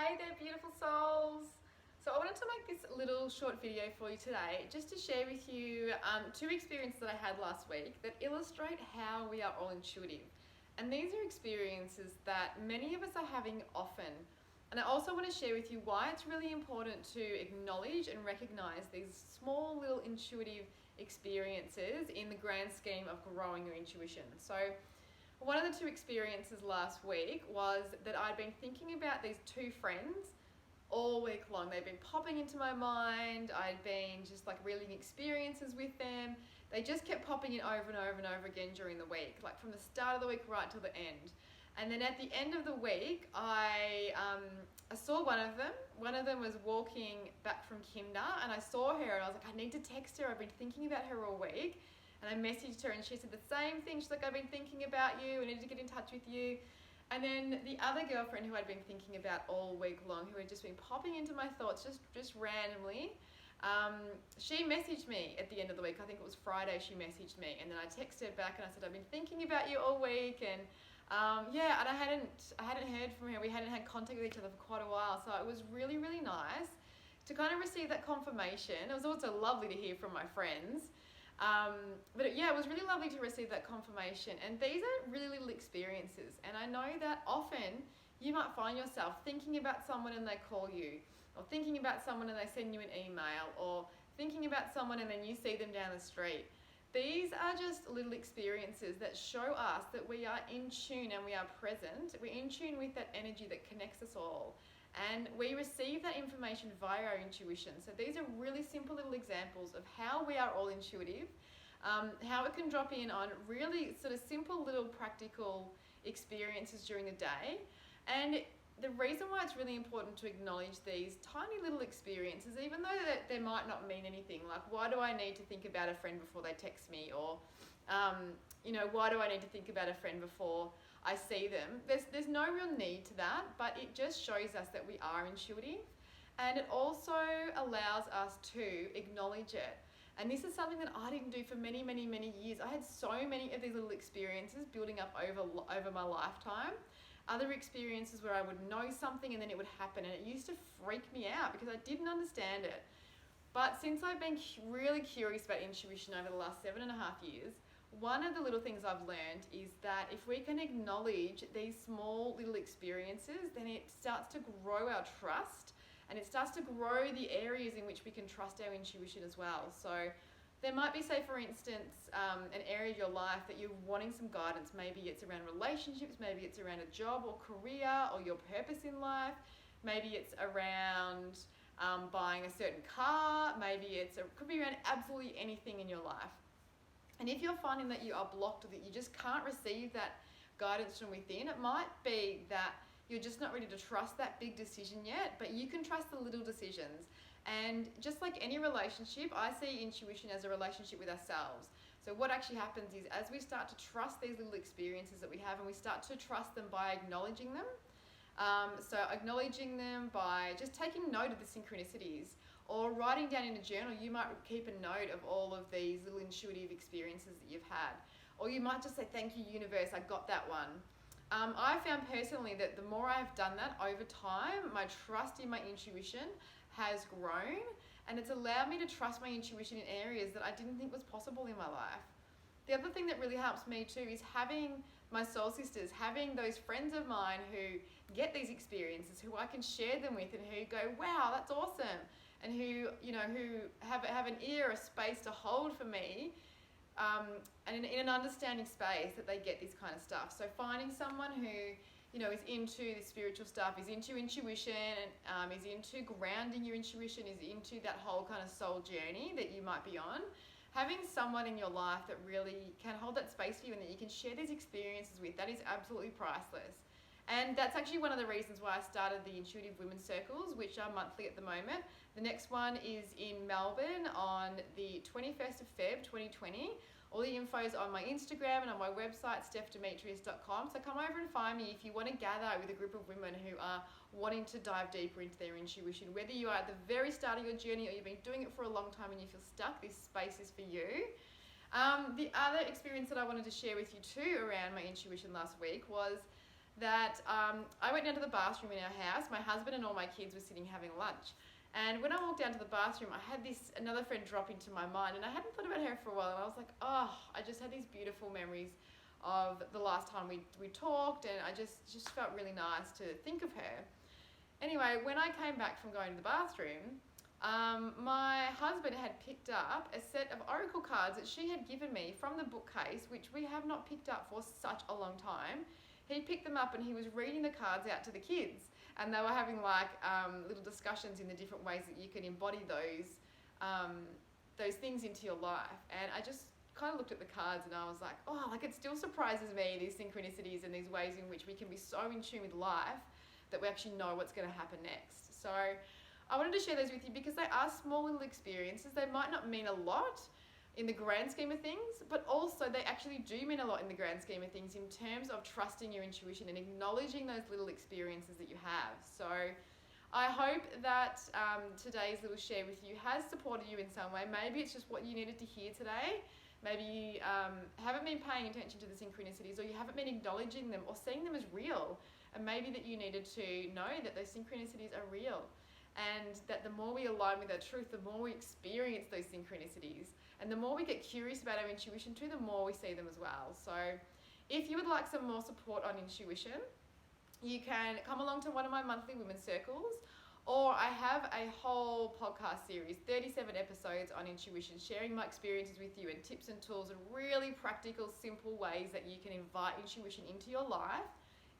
Hey there, beautiful souls. So I wanted to make this little short video for you today just to share with you two experiences that I had last week that illustrate how we are all intuitive. And these are experiences that many of us are having often. And I also want to share with you why it's really important to acknowledge and recognize these small little intuitive experiences in the grand scheme of growing your intuition. So one of the two experiences last week was that I'd been thinking about these two friends all week long. They'd been popping into my mind. I'd been just like reeling experiences with them. They just kept popping in over and over and over again during the week, like from the start of the week right till the end. And then at the end of the week, I saw one of them. One of them was walking back from kinder, and I saw her and I was like, I need to text her. I've been thinking about her all week. And I messaged her and she said the same thing. She's like, I've been thinking about you. I needed to get in touch with you. And then the other girlfriend who I'd been thinking about all week long, who had just been popping into my thoughts just randomly, she messaged me at the end of the week. I think it was Friday she messaged me. And then I texted her back and I said, I've been thinking about you all week. And and I hadn't heard from her. We hadn't had contact with each other for quite a while. So it was really, really nice to kind of receive that confirmation. It was also lovely to hear from my friends. It was really lovely to receive that confirmation. And these are really little experiences. And I know that often you might find yourself thinking about someone and they call you, or thinking about someone and they send you an email, or thinking about someone and then you see them down the street. These are just little experiences that show us that we are in tune and we are present. We're in tune with that energy that connects us all. And we receive that information via our intuition. So these are really simple little examples of how we are all intuitive, how it can drop in on really sort of simple little practical experiences during the day. And the reason why it's really important to acknowledge these tiny little experiences, even though that they might not mean anything, like why do I need to think about a friend before they text me, or why do I need to think about a friend before I see them? There's no real need to that, but it just shows us that we are intuitive, and it also allows us to acknowledge it. And this is something that I didn't do for many, many, many years. I had so many of these little experiences building up over my lifetime. Other experiences where I would know something and then it would happen, and it used to freak me out because I didn't understand it. But since I've been really curious about intuition over the last 7.5 years, one of the little things I've learned is that if we can acknowledge these small little experiences, then it starts to grow our trust, and it starts to grow the areas in which we can trust our intuition as well. So there might be, say for instance, an area of your life that you're wanting some guidance. Maybe it's around relationships, maybe it's around a job or career or your purpose in life. Maybe it's around buying a certain car. Maybe it could be around absolutely anything in your life. And if you're finding that you are blocked or that you just can't receive that guidance from within, it might be that you're just not ready to trust that big decision yet, but you can trust the little decisions. And just like any relationship, I see intuition as a relationship with ourselves. So what actually happens is, as we start to trust these little experiences that we have, and we start to trust them by acknowledging them, so acknowledging them by just taking note of the synchronicities, or writing down in a journal. You might keep a note of all of these little intuitive experiences that you've had. Or you might just say, thank you, universe, I got that one. I found personally that the more I've done that over time, my trust in my intuition has grown, and it's allowed me to trust my intuition in areas that I didn't think was possible in my life. The other thing that really helps me too is having my soul sisters, having those friends of mine who get these experiences, who I can share them with, and who go, wow, that's awesome, and who have an ear, a space to hold for me, and in an understanding space that they get this kind of stuff. So finding someone who is into the spiritual stuff, is into intuition, is into grounding your intuition, is into that whole kind of soul journey that you might be on. Having someone in your life that really can hold that space for you and that you can share these experiences with, that is absolutely priceless. And that's actually one of the reasons why I started the Intuitive Women's Circles, which are monthly at the moment. The next one is in Melbourne on the 21st of Feb 2020. All the info is on my Instagram and on my website, stephdemetrius.com. So come over and find me if you want to gather with a group of women who are wanting to dive deeper into their intuition. Whether you are at the very start of your journey or you've been doing it for a long time and you feel stuck, this space is for you. The other experience that I wanted to share with you too around my intuition last week was that I went down to the bathroom in our house. My husband and all my kids were sitting having lunch. And when I walked down to the bathroom, I had another friend drop into my mind, and I hadn't thought about her for a while. And I was like, oh, I just had these beautiful memories of the last time we talked, and I just felt really nice to think of her. Anyway, when I came back from going to the bathroom, my husband had picked up a set of oracle cards that she had given me from the bookcase, which we have not picked up for such a long time. He picked them up and he was reading the cards out to the kids, and they were having like little discussions in the different ways that you can embody those things into your life. And I just kind of looked at the cards and I was like, oh, like it still surprises me, these synchronicities and these ways in which we can be so in tune with life that we actually know what's going to happen next. So I wanted to share those with you because they are small little experiences. They might not mean a lot in the grand scheme of things, but also they actually do mean a lot in the grand scheme of things in terms of trusting your intuition and acknowledging those little experiences that you have. So I hope that today's little share with you has supported you in some way. Maybe it's just what you needed to hear today. Maybe you haven't been paying attention to the synchronicities, or you haven't been acknowledging them or seeing them as real. And maybe that you needed to know that those synchronicities are real, and that the more we align with our truth, the more we experience those synchronicities, and the more we get curious about our intuition too, the more we see them as well. So if you would like some more support on intuition, you can come along to one of my monthly women's circles, or I have a whole podcast series, 37 episodes on intuition, sharing my experiences with you and tips and tools and really practical, simple ways that you can invite intuition into your life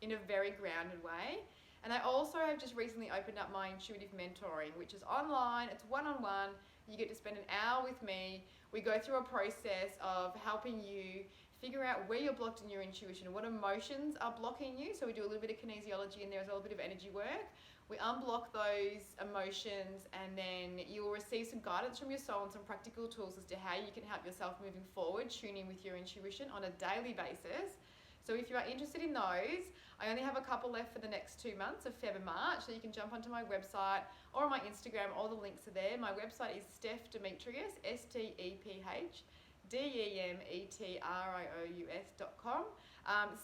in a very grounded way. And I also have just recently opened up my intuitive mentoring, which is online. It's one-on-one. You get to spend an hour with me. We go through a process of helping you figure out where you're blocked in your intuition, what emotions are blocking you. So we do a little bit of kinesiology in there as well, a bit of energy work. We unblock those emotions, and then you will receive some guidance from your soul and some practical tools as to how you can help yourself moving forward, tuning with your intuition on a daily basis. So if you are interested in those, I only have a couple left for the next 2 months of Feb and March, so you can jump onto my website or on my Instagram. All the links are there. My website is Steph Demetrious, StepDemetrious.com.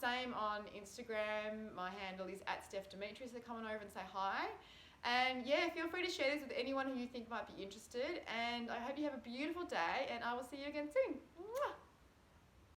Same on Instagram. My handle is @StephDemetrious, so come on over and say hi. And yeah, feel free to share this with anyone who you think might be interested. And I hope you have a beautiful day, and I will see you again soon. Mwah!